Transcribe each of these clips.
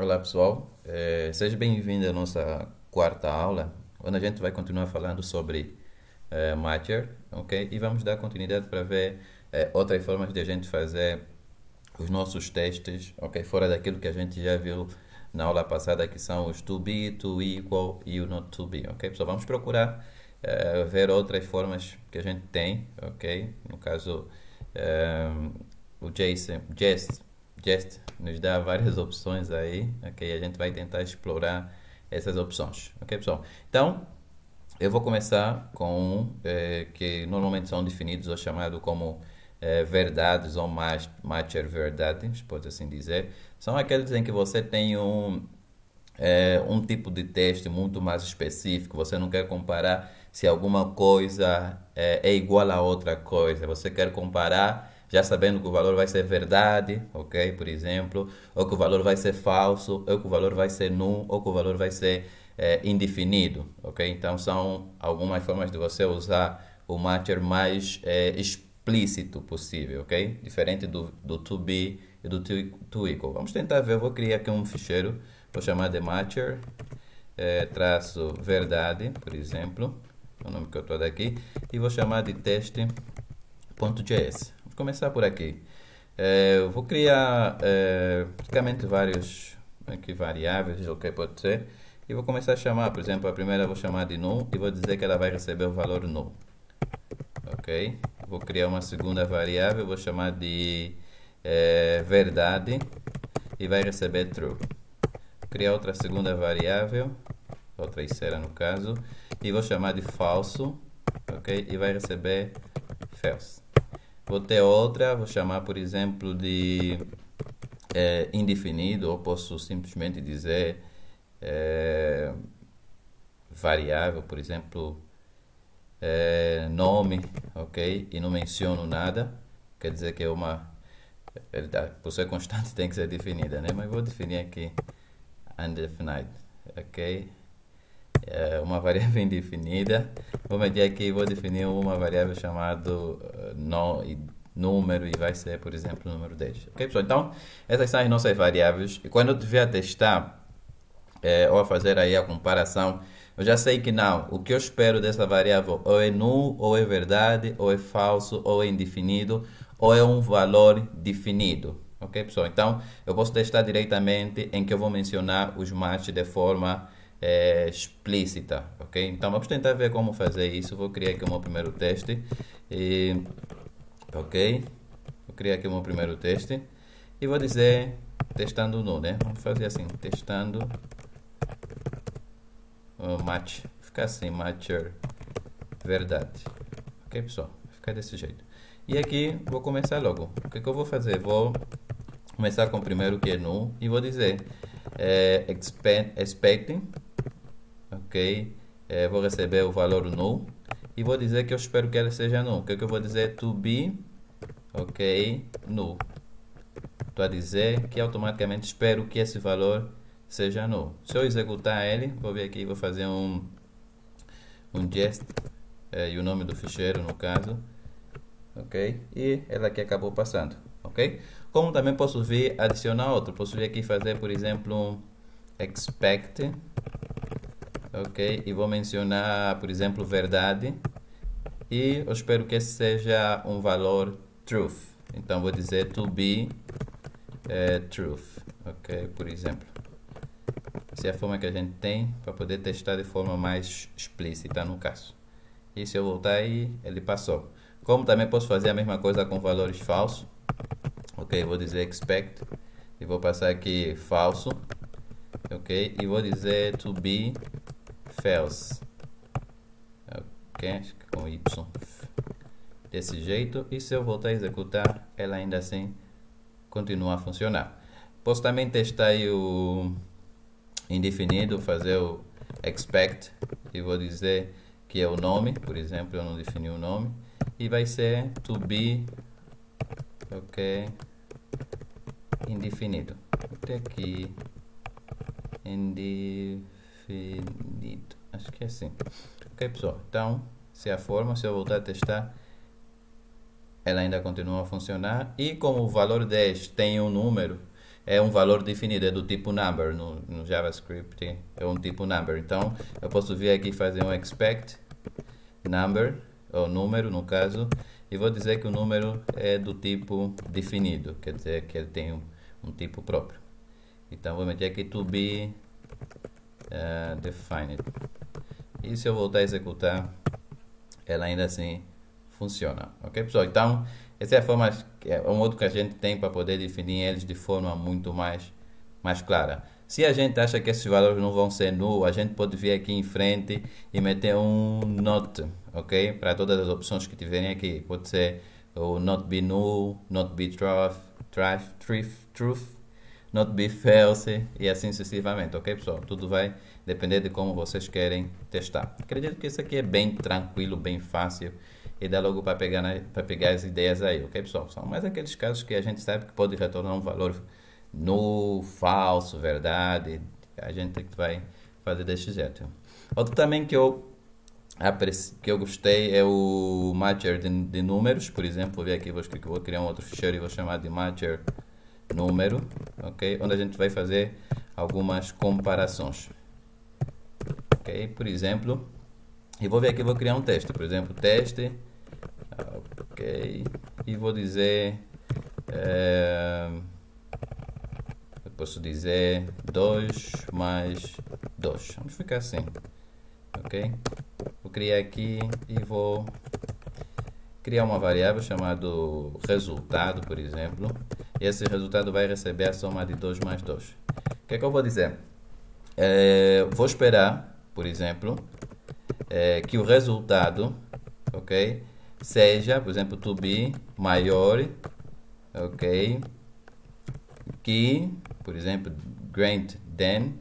Olá pessoal, seja bem-vindo à nossa quarta aula, onde a gente vai continuar falando sobre Matcher, ok? E vamos dar continuidade para ver outras formas de a gente fazer os nossos testes, ok? Fora daquilo que a gente já viu na aula passada, que são os to be, to equal e o not to be, ok? Pessoal, vamos procurar ver outras formas que a gente tem, ok? No caso, eh, o Jest nos dá várias opções aí, ok? A gente vai tentar explorar essas opções, ok, pessoal? Então, eu vou começar com um que normalmente são definidos ou chamado como verdades ou matcher verdades, pode assim dizer. São aqueles em que você tem um tipo de teste muito mais específico. Você não quer comparar se alguma coisa é igual a outra coisa. Você quer comparar já sabendo que o valor vai ser verdade, ok? Por exemplo, ou que o valor vai ser falso, ou que o valor vai ser null, ou que o valor vai ser indefinido, ok? Então são algumas formas de você usar o matcher mais explícito possível, ok? Diferente do to be e do to equal. Vamos tentar ver, eu vou criar aqui um ficheiro, vou chamar de matcher, traço verdade, por exemplo, é o nome que eu estou daqui, e vou chamar de teste.js. Vamos começar por aqui. Eu vou criar praticamente vários aqui, variáveis, ok, pode ser, e vou começar a chamar, por exemplo, a primeira eu vou chamar de null e vou dizer que ela vai receber o valor null. Ok? Vou criar uma segunda variável, vou chamar de verdade e vai receber true. Vou criar outra segunda variável, outra terceira no caso, e vou chamar de falso, ok? E vai receber false. Vou ter outra, vou chamar, por exemplo, de indefinido, ou posso simplesmente dizer variável, por exemplo, nome, ok? E não menciono nada, quer dizer que é uma, por ser constante tem que ser definida, né? Mas vou definir aqui undefined, ok? Uma variável indefinida. Vou medir aqui e vou definir uma variável chamada número e vai ser, por exemplo, o número 10. Ok, pessoal? Então, essas são as nossas variáveis. E quando eu estiver a testar ou a fazer aí a comparação, eu já sei que não. O que eu espero dessa variável ou é null, ou é verdade, ou é falso, ou é indefinido, ou é um valor definido. Ok, pessoal? Então, eu posso testar diretamente em que eu vou mencionar os matches de forma explícita, ok? Então vamos tentar ver como fazer isso. Vou criar aqui o meu primeiro teste, ok? Vou criar aqui o meu primeiro teste e vou dizer testando null, né? Vamos fazer assim, testando match, ficar assim, matcher verdade, ok, pessoal? Vai ficar desse jeito. E aqui vou começar logo. O que eu vou fazer? Vou começar com o primeiro que é null e vou dizer expecting, ok? Vou receber o valor null e vou dizer que eu espero que ele seja null. O que eu vou dizer? To be, ok, null. Estou a dizer que automaticamente espero que esse valor seja null. Se eu executar ele, vou vir aqui e vou fazer um jest e o nome do ficheiro no caso, ok? E ele aqui acabou passando, ok? Como também posso vir adicionar outro, posso vir aqui fazer, por exemplo, um expect, ok? E vou mencionar, por exemplo, verdade. E eu espero que esse seja um valor truth. Então vou dizer to be truth, ok? Por exemplo. Essa é a forma que a gente tem para poder testar de forma mais explícita no caso. E se eu voltar aí, ele passou. Como também posso fazer a mesma coisa com valores falsos. Ok, vou dizer expect e vou passar aqui falso, ok, e vou dizer to be false, ok, com y, desse jeito. E se eu voltar a executar, ela ainda assim continua a funcionar. Posso também testar aí o indefinido, fazer o expect e vou dizer que é o nome, por exemplo, eu não defini o nome, e vai ser to be, ok, indefinido. Vou ter aqui indefinido, acho que é assim. Ok, pessoal, então se a forma, se eu voltar a testar, ela ainda continua a funcionar. E como o valor 10 tem um número, é um valor definido, é do tipo number. No JavaScript é um tipo number. Então, eu posso vir aqui e fazer um expect number, ou número no caso, e vou dizer que o número é do tipo definido, quer dizer que ele tem um tipo próprio. Então, vou meter aqui to be defined. E se eu voltar a executar, ela ainda assim funciona. Ok, pessoal? Então, essa é a forma, é um modo que a gente tem para poder definir eles de forma muito mais clara. Se a gente acha que esses valores não vão ser null, a gente pode vir aqui em frente e meter um not, ok? Para todas as opções que tiverem aqui. Pode ser o not be null, not be truth, not be false e assim sucessivamente, ok, pessoal? Tudo vai depender de como vocês querem testar. Acredito que isso aqui é bem tranquilo, bem fácil e dá logo para pegar as ideias aí, ok, pessoal? São mais aqueles casos que a gente sabe que pode retornar um valor null, falso, verdade. A gente vai fazer deste jeito. Outro também que eu gostei é o matcher de números. Por exemplo, vou ver aqui, vou criar um outro ficheiro e vou chamar de matcher número, ok? Onde a gente vai fazer algumas comparações, ok? Por exemplo, e vou ver aqui, vou criar um teste, por exemplo, teste, ok? E vou dizer, eu posso dizer 2 mais 2, vamos ficar assim, ok? Vou criar aqui e vou criar uma variável chamada resultado, por exemplo. E esse resultado vai receber a soma de 2 mais 2. O que é que eu vou dizer? Vou esperar, por exemplo, que o resultado, ok, seja, por exemplo, to be maior, ok, que, por exemplo, greater than,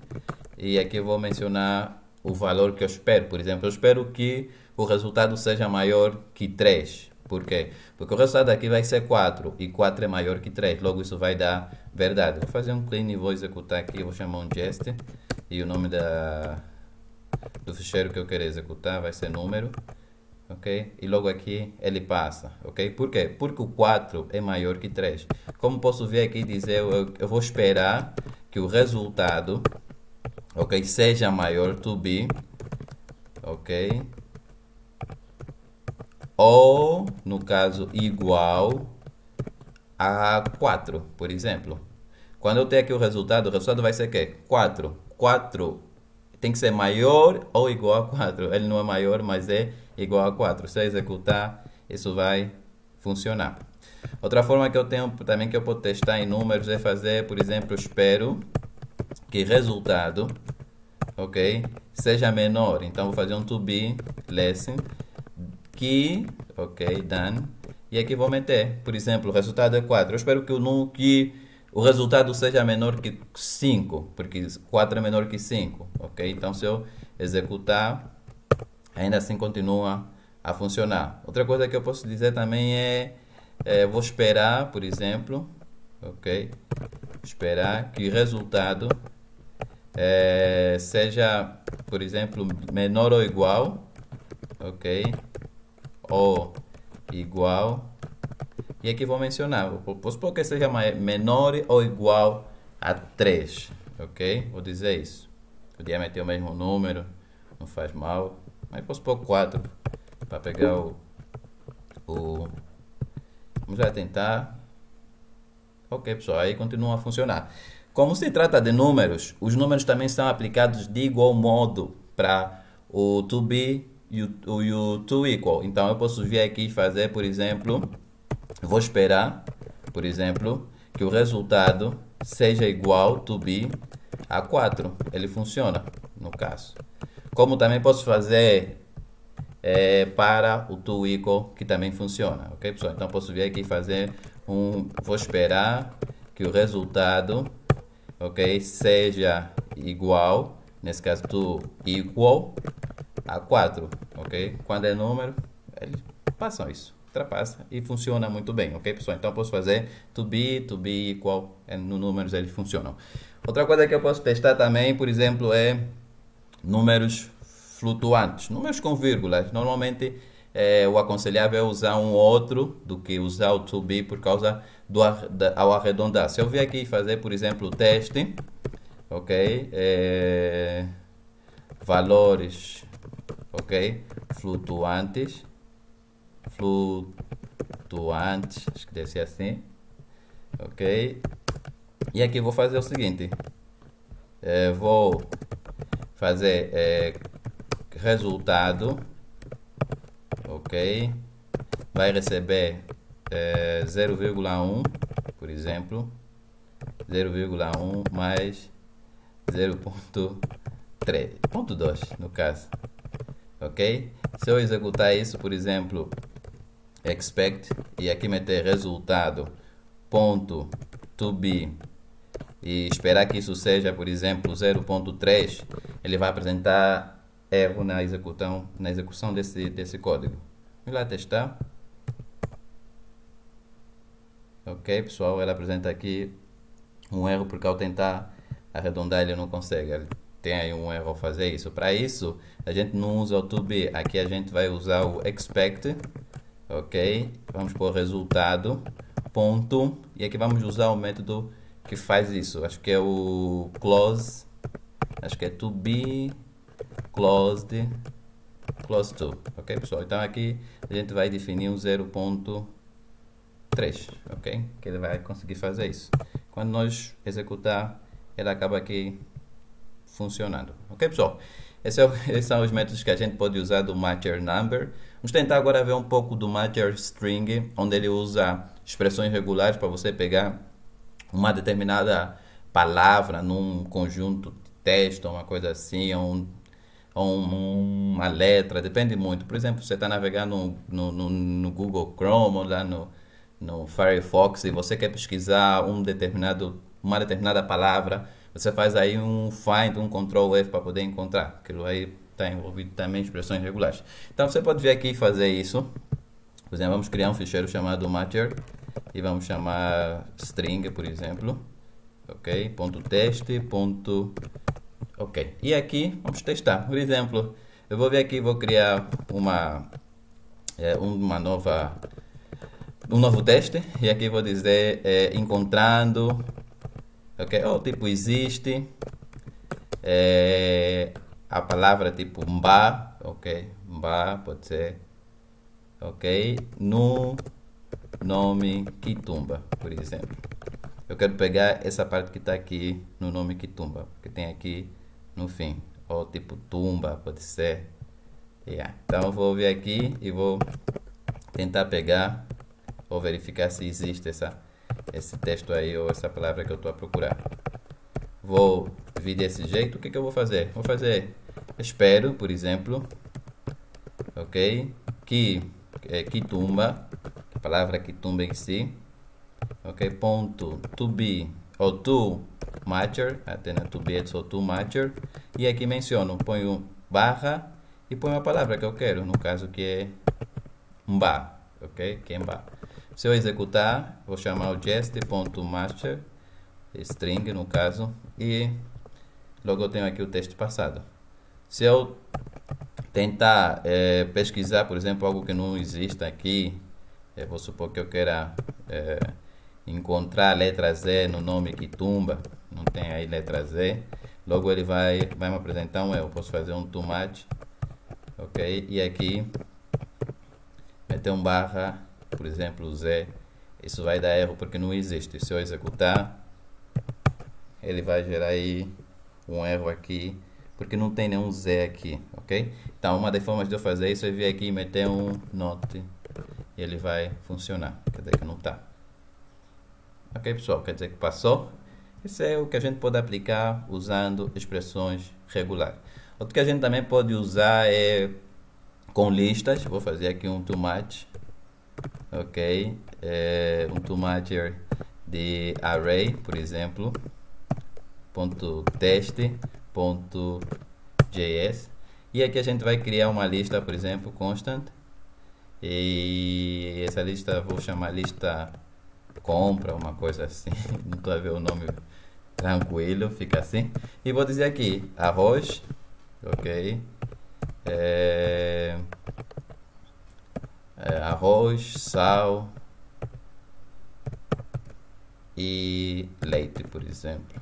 e aqui eu vou mencionar o valor que eu espero. Por exemplo, eu espero que o resultado seja maior que 3. Por quê? Porque o resultado aqui vai ser 4 e 4 é maior que 3, logo isso vai dar verdade. Vou fazer um clean e vou executar aqui, vou chamar um jest e o nome do ficheiro que eu quero executar vai ser número, ok? E logo aqui ele passa, ok? Por quê? Porque o 4 é maior que 3. Como posso ver aqui dizer, eu vou esperar que o resultado, ok, seja maior to be, ok? Ou, no caso, igual a 4, por exemplo. Quando eu tenho aqui o resultado vai ser o quê? 4. 4 tem que ser maior ou igual a 4. Ele não é maior, mas é igual a 4. Se eu executar, isso vai funcionar. Outra forma que eu tenho também que eu posso testar em números é fazer, por exemplo, espero que resultado, ok, seja menor. Então, vou fazer um to be less que, ok, done, e aqui vou meter, por exemplo, o resultado é 4. Eu espero que o resultado seja menor que 5, porque 4 é menor que 5, ok? Então, se eu executar, ainda assim continua a funcionar. Outra coisa que eu posso dizer também vou esperar, por exemplo, ok? Esperar que o resultado seja, por exemplo, menor ou igual, ok? Ou igual, e aqui vou mencionar, vou supor que seja menor ou igual a 3, ok? Vou dizer isso. Podia meter o mesmo número, não faz mal, mas posso pôr 4 para pegar vamos já tentar. Ok, pessoal, aí continua a funcionar. Como se trata de números, os números também são aplicados de igual modo para o to be e o to equal. Então, eu posso vir aqui e fazer, por exemplo, vou esperar, por exemplo, que o resultado seja igual to be a 4. Ele funciona, no caso. Como também posso fazer para o to equal, que também funciona. Ok, pessoal? Então, posso vir aqui e fazer vou esperar que o resultado, ok, seja igual, nesse caso, to equal a 4, ok? Quando é número, eles passam isso, ultrapassa e funciona muito bem, ok, pessoal? Então, posso fazer to be equal, no números eles funcionam. Outra coisa que eu posso testar também, por exemplo, é números flutuantes, números com vírgulas. Normalmente, o aconselhável é usar um outro do que usar o to be por causa ao arredondar. Se eu vier aqui fazer, por exemplo, o teste, ok, valores, ok, flutuantes, acho que deve ser assim, ok, e aqui vou fazer o seguinte, vou fazer resultado, ok, vai receber 0,1, por exemplo, 0,1 mais 0,2 no caso, ok? Se eu executar isso, por exemplo, expect, e aqui meter resultado ponto to be e esperar que isso seja, por exemplo, 0,3, ele vai apresentar erro na execução desse código. Vamos lá testar. Ok, pessoal, ela apresenta aqui um erro porque ao tentar arredondar ele não consegue. Ele tem aí um erro ao fazer isso. Para isso, a gente não usa o to be. Aqui a gente vai usar o expect. Ok, vamos pôr resultado, ponto. E aqui vamos usar o método que faz isso. Acho que é o close. Acho que é to be closed close to. Ok, pessoal? Então aqui a gente vai definir um 0,3, ok? Que ele vai conseguir fazer isso. Quando nós executar, ele acaba aqui funcionando. Ok, pessoal? Esses são os métodos que a gente pode usar do matcher number. Vamos tentar agora ver um pouco do matcher string, onde ele usa expressões regulares para você pegar uma determinada palavra num conjunto de texto, uma coisa assim, ou uma letra, depende muito. Por exemplo, você está navegando no Google Chrome ou lá no Firefox e você quer pesquisar uma determinada palavra, você faz aí um find, um Ctrl F para poder encontrar. Aquilo aí está envolvido também em expressões regulares. Então você pode vir aqui e fazer isso. Por exemplo, vamos criar um ficheiro chamado matcher e vamos chamar string, por exemplo. Ok, ponto teste, ponto... Ok, e aqui vamos testar. Por exemplo, eu vou vir aqui e vou criar um novo teste. E aqui vou dizer encontrando, ok, tipo existe a palavra tipo mba, ok, mba pode ser, ok, no nome Kitumba, por exemplo. Eu quero pegar essa parte que está aqui no nome Kitumba, que tem aqui no fim, ou tipo tumba, pode ser. Então eu vou vir aqui e vou tentar pegar ou verificar se existe esse texto aí ou essa palavra que eu estou a procurar. Vou vir desse jeito. O que eu vou fazer? Vou fazer espero, por exemplo, ok, Kitumba, a palavra Kitumba em si, ok, ponto to be ou to matcher, até na to be é só to matcher, e aqui menciono, ponho barra e ponho a palavra que eu quero, no caso que é mba, ok, que é mba. Se eu executar, vou chamar o jest.matcher string no caso, e logo eu tenho aqui o texto passado. Se eu tentar pesquisar, por exemplo, algo que não existe aqui, vou supor que eu queira encontrar a letra Z no nome Kitumba, não tem aí letra Z, logo ele vai me apresentar um erro. Eu posso fazer um tomate, ok, e aqui meter um barra, por exemplo, Z, isso vai dar erro porque não existe. Se eu executar, ele vai gerar aí um erro aqui, porque não tem nenhum Z aqui, ok? Então, uma das formas de eu fazer isso é vir aqui e meter um not, e ele vai funcionar, quer dizer que não está. Ok, pessoal, quer dizer que passou. Isso é o que a gente pode aplicar usando expressões regulares. Outro que a gente também pode usar é com listas. Vou fazer aqui um tomate, ok, um tomate de array, por exemplo, ponto teste, ponto js, e aqui a gente vai criar uma lista, por exemplo, constant, e essa lista vou chamar lista compra, uma coisa assim, não estou a ver o nome tranquilo, fica assim, e vou dizer aqui arroz, ok, arroz, sal, e leite, por exemplo.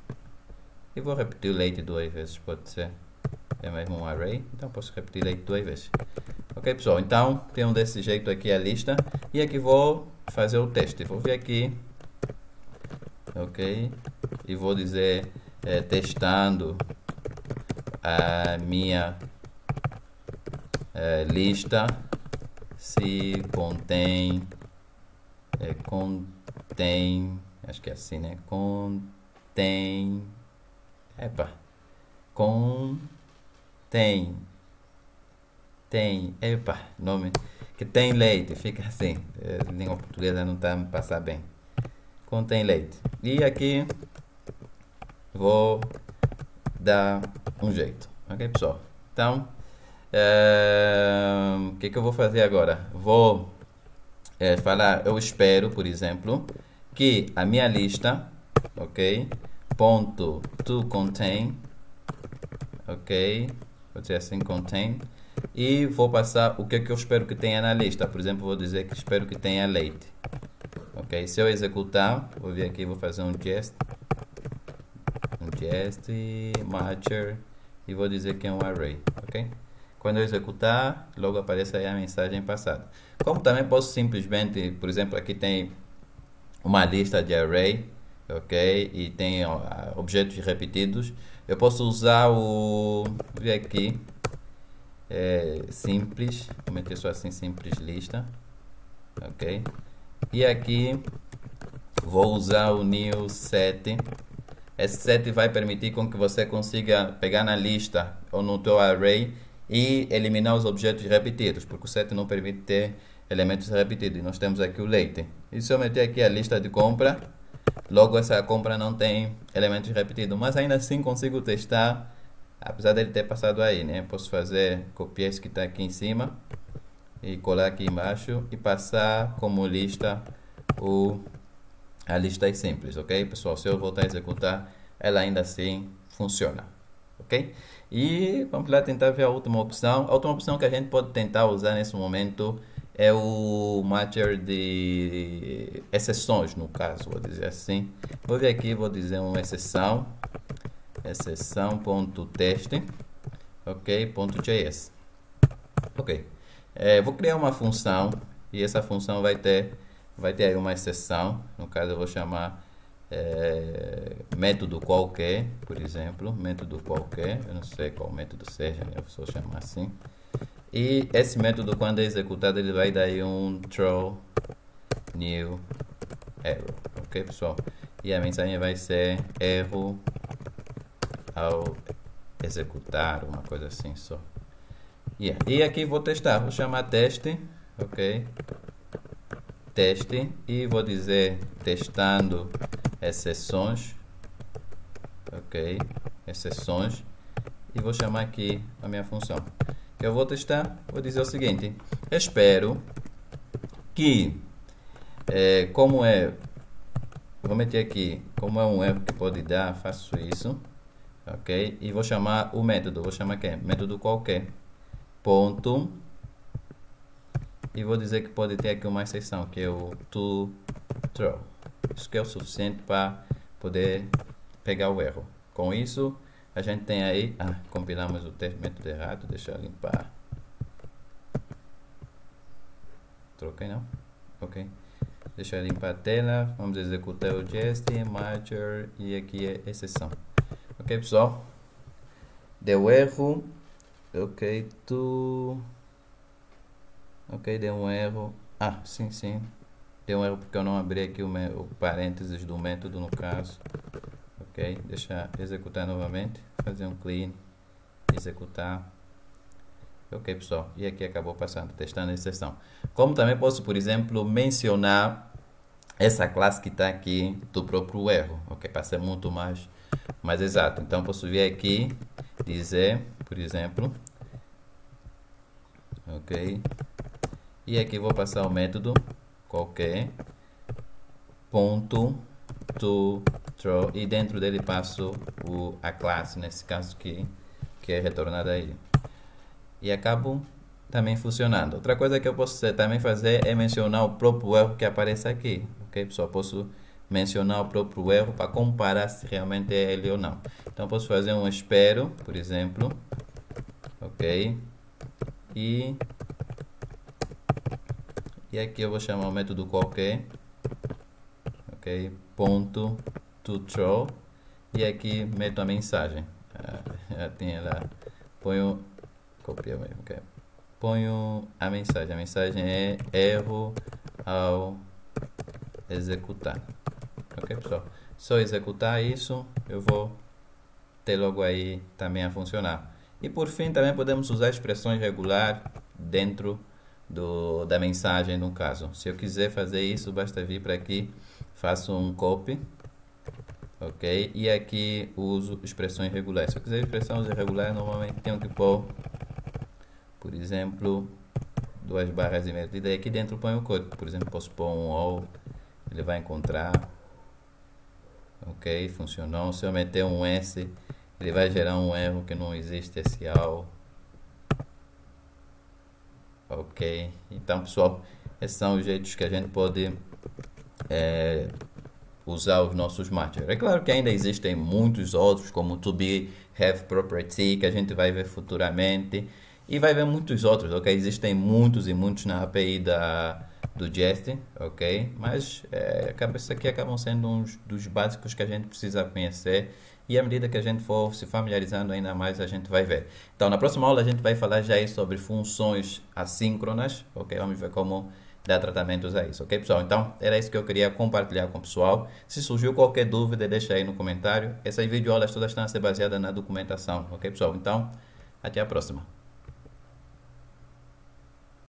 E vou repetir o leite 2 vezes, pode ser. É mesmo um array, então posso repetir leite 2 vezes. Ok, pessoal, então tenho desse jeito aqui a lista. E aqui vou fazer o teste. Vou vir aqui, ok, e vou dizer testando a minha lista se contém, acho que é assim, né? Nome que tem leite, fica assim. A língua portuguesa não está a me passar bem. Contém leite. E aqui vou dar um jeito, ok, pessoal? Então, o que eu vou fazer agora? Vou falar, eu espero, por exemplo, que a minha lista, ok, ponto to contain, ok, vou dizer assim, contain, e vou passar o que eu espero que tenha na lista. Por exemplo, vou dizer que espero que tenha leite, ok. Se eu executar, vou vir aqui, vou fazer um jest matcher e vou dizer que é um array, ok. Quando eu executar, logo aparece aí a mensagem passada. Como também posso simplesmente, por exemplo, aqui tem uma lista de array, ok, e tem objetos repetidos. Eu posso usar vou ver aqui, simples, vou meter só assim, simples lista, ok. E aqui vou usar o new set. Esse set vai permitir com que você consiga pegar na lista ou no teu array e eliminar os objetos repetidos, porque o set não permite ter elementos repetidos. E nós temos aqui o leite. E se eu meter aqui a lista de compra, logo essa compra não tem elementos repetidos, mas ainda assim consigo testar, apesar dele ter passado aí, né? Posso copiar isso que está aqui em cima e colar aqui embaixo e passar como lista a lista é simples, ok, pessoal? Se eu voltar a executar, ela ainda assim funciona, ok? E vamos lá tentar ver a última opção. A última opção que a gente pode tentar usar nesse momento é o matcher de exceções, no caso, vou dizer assim. Vou vir aqui, vou dizer uma exceção.teste, ok, .js, ok. Vou criar uma função e essa função vai ter aí uma exceção. No caso eu vou chamar método qualquer, por exemplo, método qualquer, eu não sei qual método seja, eu vou chamar assim. E esse método, quando é executado, ele vai dar aí um throw new error, ok, pessoal? E a mensagem vai ser erro ao executar, uma coisa assim só. E aqui vou testar, vou chamar teste, ok, teste, e vou dizer testando exceções, ok, exceções, e vou chamar aqui a minha função que eu vou testar. Vou dizer o seguinte: espero que vou meter aqui como é um erro que pode dar, faço isso, ok, e vou chamar o método, vou chamar aqui método qualquer ponto, e vou dizer que pode ter aqui uma exceção, que é o toThrow. Isso que é o suficiente para poder pegar o erro. Com isso, a gente tem aí, compilamos o método errado, deixa eu limpar. Troquei não? Ok. Deixa eu limpar a tela, vamos executar o jest, matcher, e aqui é exceção. Ok, pessoal? Deu erro. Ok, ok, deu um erro. Sim. Deu um erro porque eu não abri aqui o parênteses do método, no caso. Ok, deixa eu executar novamente. Fazer um clean. Executar. Ok, pessoal. E aqui acabou passando, testando a exceção. Como também posso, por exemplo, mencionar essa classe que está aqui do próprio erro. Ok, para ser muito mais exato. Então, posso vir aqui, dizer, por exemplo, ok, e aqui vou passar o método qualquer ponto toThrow, e dentro dele passo a classe, nesse caso que é retornada aí, e acabo também funcionando. Outra coisa que eu posso também fazer é mencionar o próprio erro que aparece aqui, ok, pessoal? Posso mencionar o próprio erro para comparar se realmente é ele ou não. Então posso fazer um espero, por exemplo, ok? E aqui eu vou chamar o método qualquer, ok? Ponto to throw, e aqui meto a mensagem. Já tinha lá, ponho, copia mesmo, ok? Ponho a mensagem é erro ao executar, ok pessoal? Só executar isso, eu vou ter logo aí também a funcionar. E por fim também podemos usar expressões regular dentro da mensagem no caso. Se eu quiser fazer isso, basta vir para aqui, faço um copy, ok? E aqui uso expressões regulares. Se eu quiser expressões regulares, normalmente tenho que pôr, por exemplo, 2 barras e meia. E daí aqui dentro põe o código. Por exemplo, posso pôr um all, ele vai encontrar, ok? Funcionou. Se eu meter um S, ele vai gerar um erro que não existe esse all. Ok, então pessoal, esses são os jeitos que a gente pode usar os nossos matchers. É claro que ainda existem muitos outros, como to be, have property, que a gente vai ver futuramente, e vai ver muitos outros, ok? Existem muitos e muitos na API do Jest, ok? Mas esses aqui acabam sendo uns dos básicos que a gente precisa conhecer, e à medida que a gente for se familiarizando ainda mais, a gente vai ver. Então, na próxima aula a gente vai falar já aí sobre funções assíncronas, ok? Vamos ver como dar tratamentos a isso, ok pessoal? Então, era isso que eu queria compartilhar com o pessoal. Se surgiu qualquer dúvida, deixa aí no comentário. Essas videoaulas todas estão a ser baseadas na documentação, ok pessoal? Então, até a próxima.